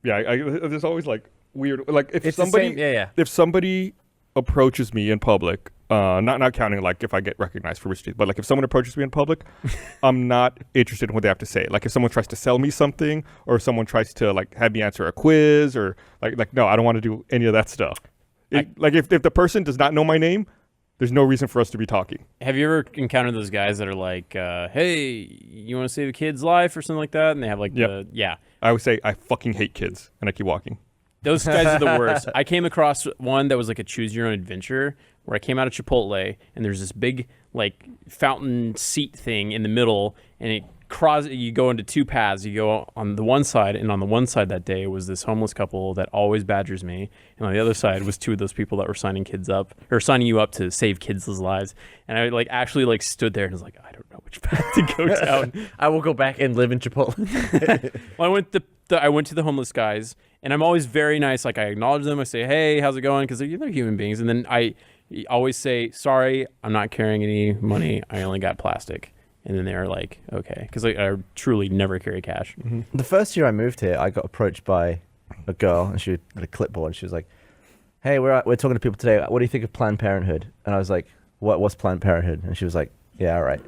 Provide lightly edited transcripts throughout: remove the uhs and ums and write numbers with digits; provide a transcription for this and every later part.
Yeah, there's always like weird, like if It's somebody, the same, yeah. if somebody approaches me in public, not counting like if I get recognized for Rooster Teeth, but like if someone approaches me in public, I'm not interested in what they have to say. Like if someone tries to sell me something, or if someone tries to like have me answer a quiz, or like no, I don't want to do any of that stuff. Like if the person does not know my name, there's no reason for us to be talking. Have you ever encountered those guys that are like, hey, you want to save a kid's life or something like that? And they have like yeah. I would say I fucking hate kids, and I keep walking. Those guys are the worst. I came across one that was like a choose your own adventure where I came out of Chipotle and there's this big like fountain seat thing in the middle, and you go into two paths. You go on the one side, and on the one side that day was this homeless couple that always badgers me, and on the other side was two of those people that were signing you up to save kids' lives. And I like actually like stood there and was like, I don't know which path to go down. I will go back and live in Chipotle. Well, I went to the homeless guys, and I'm always very nice. Like I acknowledge them. I say, hey, how's it going? Because they're human beings. And then I always say, sorry, I'm not carrying any money. I only got plastic. And then they're like, okay. Because I truly never carry cash. Mm-hmm. The first year I moved here, I got approached by a girl, and she had a clipboard, and she was like, hey, we're talking to people today. What do you think of Planned Parenthood? And I was like, what's Planned Parenthood? And she was like, yeah, all right.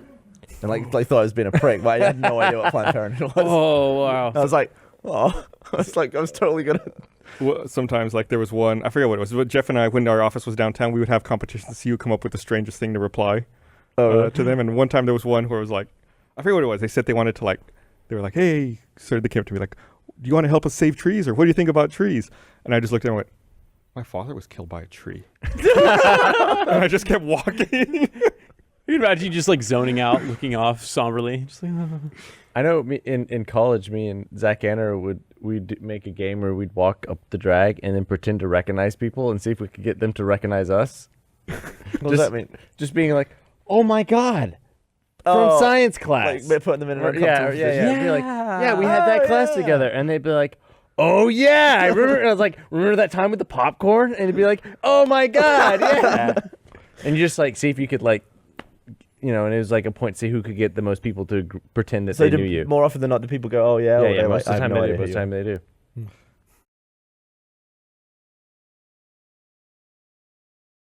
And like thought I was being a prick, but I had no idea what Planned Parenthood was. Oh, wow. I was like, oh. I was totally gonna. Well, sometimes like there was one, I forget what it was, but Jeff and I, when our office was downtown, we would have competitions to see who come up with the strangest thing to reply to them. And one time there was one where it was like, I forget what it was. They said they wanted to they were like, hey, so they came up to me like, do you want to help us save trees, or what do you think about trees? And I just looked at them and went, my father was killed by a tree. And I just kept walking. You can imagine you just like zoning out, looking off somberly. Just like, I know in college, me and Zach Anner we'd make a game where we'd walk up the drag and then pretend to recognize people and see if we could get them to recognize us. What does that mean? Just being like, oh my God, from science class. Like putting them in a yeah. Be like, yeah, we had that class together. And they'd be like, oh yeah, I remember. And I was like, remember that time with the popcorn? And it'd be like, oh my God, yeah. And you just like see if you could like, and it was like a point to see who could get the most people to pretend that they knew you. More often than not, do people go, oh yeah? Yeah, most of the time they do.